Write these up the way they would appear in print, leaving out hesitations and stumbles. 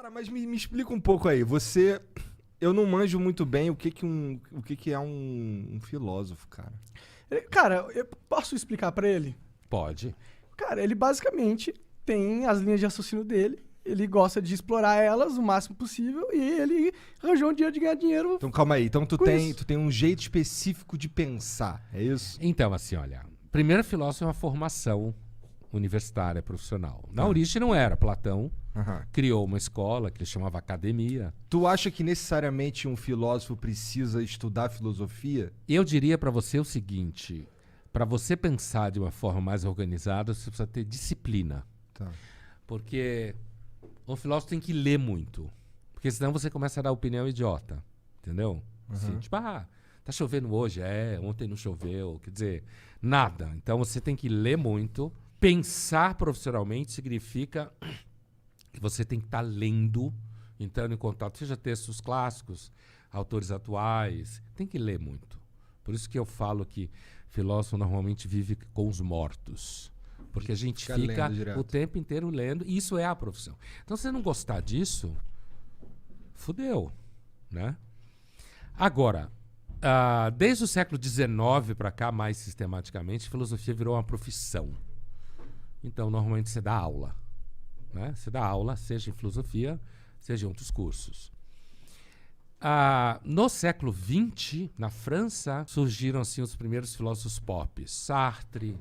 Cara, mas me explica um pouco aí. Você... Eu não manjo muito bem o que é um filósofo, cara. Cara, eu posso explicar pra ele? Pode. Cara, ele basicamente tem as linhas de raciocínio dele, ele gosta de explorar elas o máximo possível e ele arranjou um dia de ganhar dinheiro. Então calma aí. Então tu Com tem, isso. tu tem um jeito específico de pensar, é isso? Então, assim, olha. Primeiro, filósofo é uma formação universitária, profissional. Na origem não era. Platão Aham. criou uma escola que ele chamava academia. Tu acha que necessariamente um filósofo precisa estudar filosofia? Eu diria para você o seguinte: para você pensar de uma forma mais organizada, você precisa ter disciplina. Tá. Porque um filósofo tem que ler muito. Porque senão você começa a dar opinião idiota. Entendeu? Assim, tipo, tá chovendo hoje? Ontem não choveu. Quer dizer, nada. Então você tem que ler muito. Pensar profissionalmente significa que você tem que estar lendo, entrando em contato, seja textos clássicos, autores atuais. Tem que ler muito. Por isso que eu falo que filósofo normalmente vive com os mortos. Porque a gente Fica fica lendo direto. o tempo inteiro lendo, e isso é a profissão. Então, se você não gostar disso, fudeu, né? Agora, desde o século XIX para cá, mais sistematicamente, filosofia virou uma profissão. Então, normalmente você dá aula, né? Você dá aula, seja em filosofia, seja em outros cursos. No século XX, na França, surgiram assim, os primeiros filósofos pop. Sartre,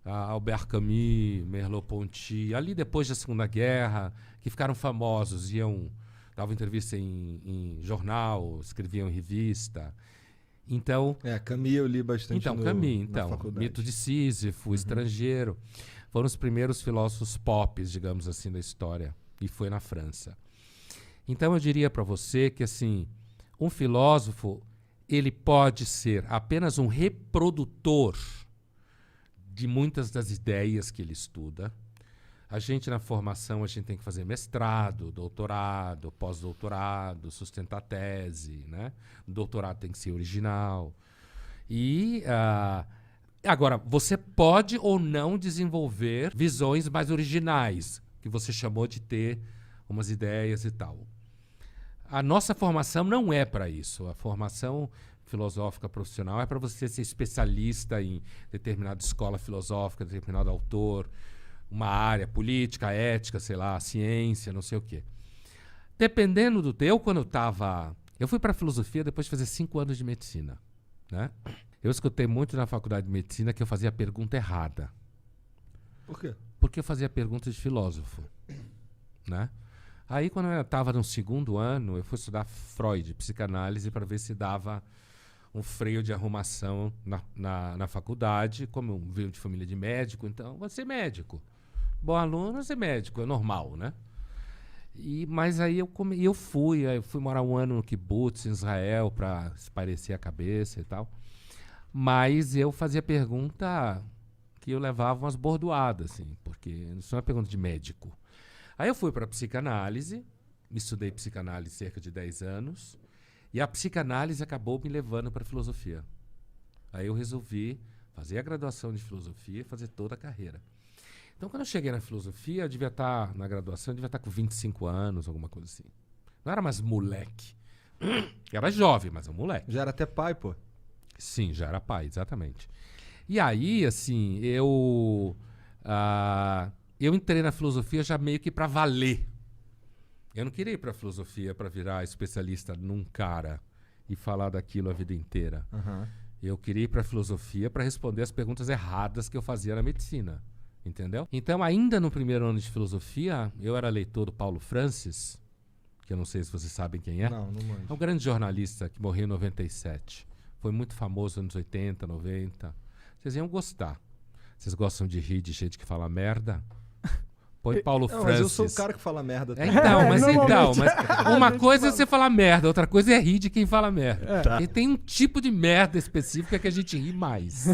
Albert Camus, Merleau-Ponty, ali depois da Segunda Guerra, que ficaram famosos, davam entrevista em jornal, escreviam em revista. Então, Camus eu li bastante Camus, na faculdade. Mito de Sísifo, Estrangeiro, foram os primeiros filósofos pop, digamos assim, da história, e foi na França. Então eu diria para você que assim, um filósofo, ele pode ser apenas um reprodutor de muitas das ideias que ele estuda. A gente na formação, a gente tem que fazer mestrado, doutorado, pós-doutorado, sustentar tese, né? O doutorado tem que ser original. E agora, você pode ou não desenvolver visões mais originais, que você chamou de ter umas ideias e tal. A nossa formação não é para isso. A formação filosófica profissional é para você ser especialista em determinada escola filosófica, determinado autor, uma área política, ética, sei lá, ciência, não sei o quê. Dependendo do teu, eu fui para filosofia depois de fazer 5 anos de medicina, né? Eu escutei muito na faculdade de medicina que eu fazia a pergunta errada. Por quê? Porque eu fazia perguntas de filósofo, né? Aí, quando eu estava no 2º ano, eu fui estudar Freud, psicanálise, para ver se dava um freio de arrumação na faculdade. Como eu venho de família de médico, então, vou ser médico. Bom aluno, vou ser médico, é normal, né? Mas aí eu fui morar 1 ano no kibbutz, em Israel, para espairecer a cabeça e tal. Mas eu fazia pergunta que eu levava umas bordoadas, assim, porque isso não é pergunta de médico. Aí eu fui para a psicanálise, estudei psicanálise cerca de 10 anos, e a psicanálise acabou me levando para a filosofia. Aí eu resolvi fazer a graduação de filosofia e fazer toda a carreira. Então, quando eu cheguei na filosofia, eu devia estar, na graduação, eu devia estar com 25 anos, alguma coisa assim. Não era mais moleque. Era jovem, mas é um moleque. Já era até pai, pô. Sim, já era pai, exatamente. E aí, assim, eu entrei na filosofia já meio que para valer. Eu não queria ir para a filosofia para virar especialista num cara e falar daquilo a vida inteira. Eu queria ir para a filosofia para responder as perguntas erradas que eu fazia na medicina. Entendeu? Então, ainda no 1º ano de filosofia, eu era leitor do Paulo Francis, que eu não sei se vocês sabem quem é. Não manjo. É um grande jornalista que morreu em 97. Foi muito famoso nos anos 80, 90. Vocês iam gostar. Vocês gostam de rir de gente que fala merda? Põe Paulo Não, Francis. mas eu sou o cara que fala merda também. Mas normalmente. uma coisa é você falar merda, outra coisa é rir de quem fala merda. Tá. E tem um tipo de merda específica que a gente ri mais,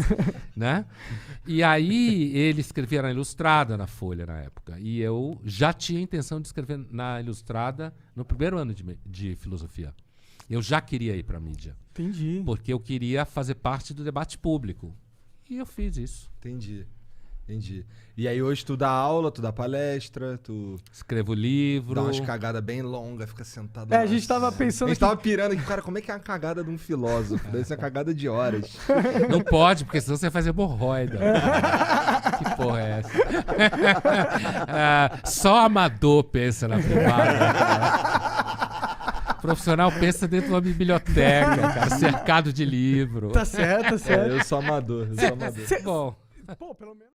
né? E aí ele escrevia na Ilustrada, na Folha, na época. E eu já tinha intenção de escrever na Ilustrada no 1º ano de filosofia. Eu já queria ir para a mídia. Entendi. Porque eu queria fazer parte do debate público. E eu fiz isso. Entendi. Entendi. E aí hoje tu dá aula, tu dá palestra, tu Escrevo livro. dá umas cagadas bem longas, fica sentado É, lá a gente tava assim. pensando A gente que- tava pirando aqui, cara, como é que é uma cagada de um filósofo? Deve ser uma cagada de horas. Não pode, porque senão você vai fazer hemorroida. Que porra é essa? Só amador pensa na privada. Cara. Profissional pensa dentro de uma biblioteca, cara, cercado de livro. Tá certo, tá certo. Eu sou amador, eu sou amador. Bom. Pô, pelo menos...